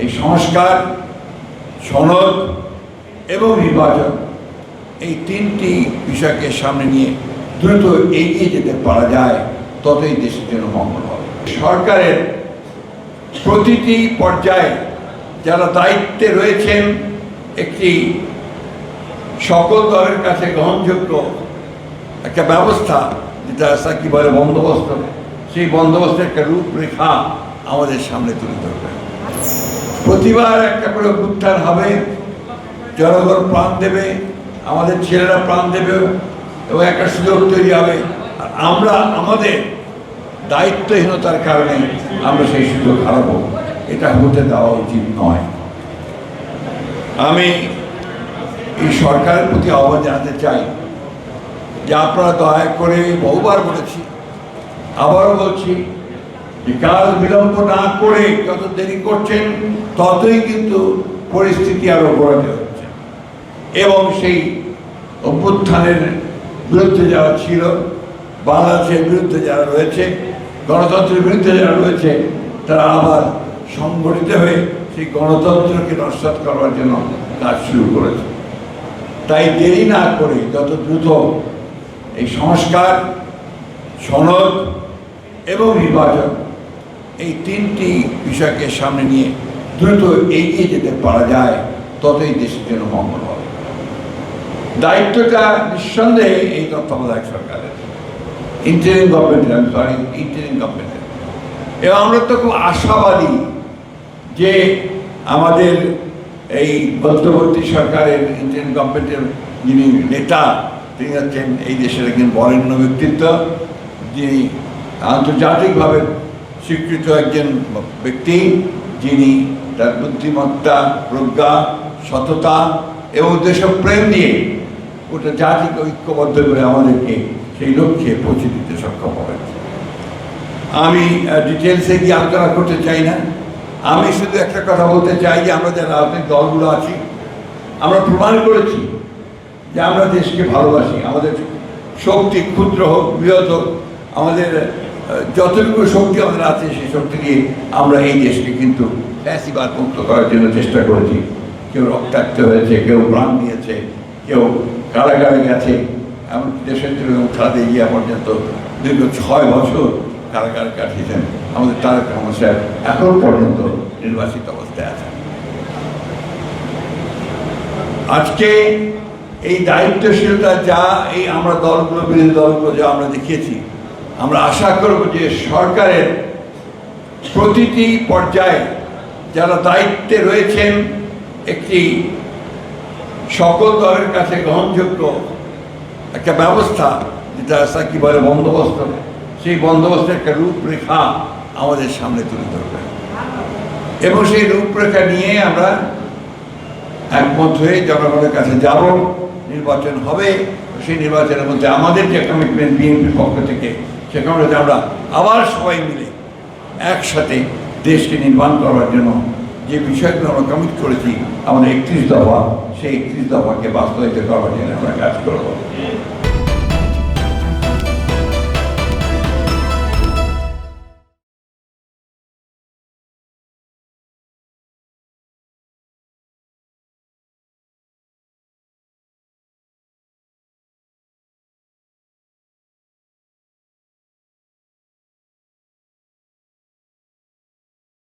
এই সংস্কার, সনদ এবং নির্বাচন, এই তিনটি বিষয়কে সামনে নিয়ে দ্রুত এগিয়ে যেতে পারা যায়, ততই দেশের জন্য মঙ্গল হবে। সরকারের প্রতিটি পর্যায়ে যারা দায়িত্বে রয়েছেন, একটি সকল দলের কাছে গ্রহণযোগ্য একটা ব্যবস্থা, যেটা কি বলে বন্দোবস্ত, সেই বন্দোবস্তের একটা রূপরেখা আমাদের সামনে তুলে ধরবে। প্রতিবার একটা করে উত্থান হবে, জনগণ প্রাণ দেবে, আমাদের ছেলেরা প্রাণ দেবে এবং একটা সুযোগ তৈরি হবে। আর আমরা আমাদের দায়িত্বহীনতার কারণে আমরা সেই সুযোগ হারাবো, এটা হতে দেওয়া উচিত নয়। আমি এই সরকারের প্রতি আহ্বান জানাতে চাই যে আপনারা দয়া করে, বহুবার বলেছি, আবারও বলছি, যে কাজ বিলম্ব না করে যত দেরি করছেন ততই কিন্তু পরিস্থিতি আরো অবনতি হচ্ছে। এবং সেই অভ্যুত্থানের বিরুদ্ধে যারা ছিল, বাংলাদেশের বিরুদ্ধে যারা রয়েছে, গণতন্ত্রের বিরুদ্ধে যারা রয়েছে, তারা আবার সংগঠিত হয়ে সেই গণতন্ত্রকে নস্যাৎ করবার জন্য কাজ শুরু করেছে। তাই দেরি না করে যত দ্রুত এই সংস্কার, সনদ এবং নির্বাচন, এই তিনটি বিষয়কে সামনে নিয়ে দ্রুত এগিয়ে যেতে পারা যায়, ততই দেশের জন্য মঙ্গল হবে। দায়িত্বটা নিঃসন্দেহে এই তত্ত্বাবধায়ক সরকারের, ইন্টারিম গভর্নমেন্টের। এবং আমরা তো খুব আশাবাদী যে আমাদের এই মধ্যবর্তী সরকারের ইন্টারিম গভর্নমেন্টের যিনি নেতা, তিনি হচ্ছেন এই দেশের একজন বরেণ্য ব্যক্তিত্ব, যিনি আন্তর্জাতিকভাবে স্বীকৃত একজন ব্যক্তি, যিনি তার বুদ্ধিমত্তা, প্রজ্ঞা, সততা এবং দেশপ্রেম দিয়ে ওটা জাতিকে ঐক্যবদ্ধ করে আমাদেরকে সেই লক্ষ্যে পৌঁছে দিতে সক্ষম হবে। আমি ডিটেলসে গিয়ে আলোচনা করতে চাই না। আমি শুধু একটা কথা বলতে চাই যে আমরা যারা রাজনৈতিক দলগুলো আছি, আমরা প্রমাণ করেছি যে আমরা দেশকে ভালোবাসি। আমাদের শক্তি ক্ষুদ্র হোক, বৃহৎ হোক, আমাদের যতটুকু শক্তি আমাদের আছে, সেই শক্তি দিয়ে আমরা এই দেশকে কিন্তু ফ্যাসিবাদ মুক্ত করার জন্য চেষ্টা করেছি। কেউ রক্তাক্ত হয়েছে, কেউ প্রাণ দিয়েছে, কেউ কারাগারে গেছে, এমনকি দেশের জন্য খালেদা জিয়া পর্যন্ত দীর্ঘ 6 বছর কারাগারে কাটিয়েছেন। আমাদের তারেক রহমান সাহেব এখন পর্যন্ত নির্বাচিত অবস্থায় আছেন। আজকে এই দায়িত্বশীলতা যা এই আমরা দলগুলো, বিরোধী দলগুলো যা আমরা দেখিয়েছি, আমরা আশা করব যে সরকারের প্রতিটি পর্যায়ে যারা দায়িত্বে রয়েছেন, একটি সকল দলের কাছে গ্রহণযোগ্য একটা ব্যবস্থা, যেটা কি বলে বন্দোবস্ত, সেই বন্দোবস্তের একটা রূপরেখা আমাদের সামনে তুলে ধরবে। এবং সেই রূপরেখা নিয়ে আমরা একমত হয়ে জনগণের কাছে যাব, নির্বাচন হবে। সেই নির্বাচনের মধ্যে আমাদের যে কমিটমেন্ট বিএনপির পক্ষ থেকে, সেখানে আমরা আবার সবাই মিলে একসাথে দেশকে নির্মাণ করার জন্য যে বিষয়গুলো আমরা কমিট করেছি, আমাদের 31 দফা, সেই 31 দফাকে বাস্তবায়িত করার জন্য আমরা কাজ করব।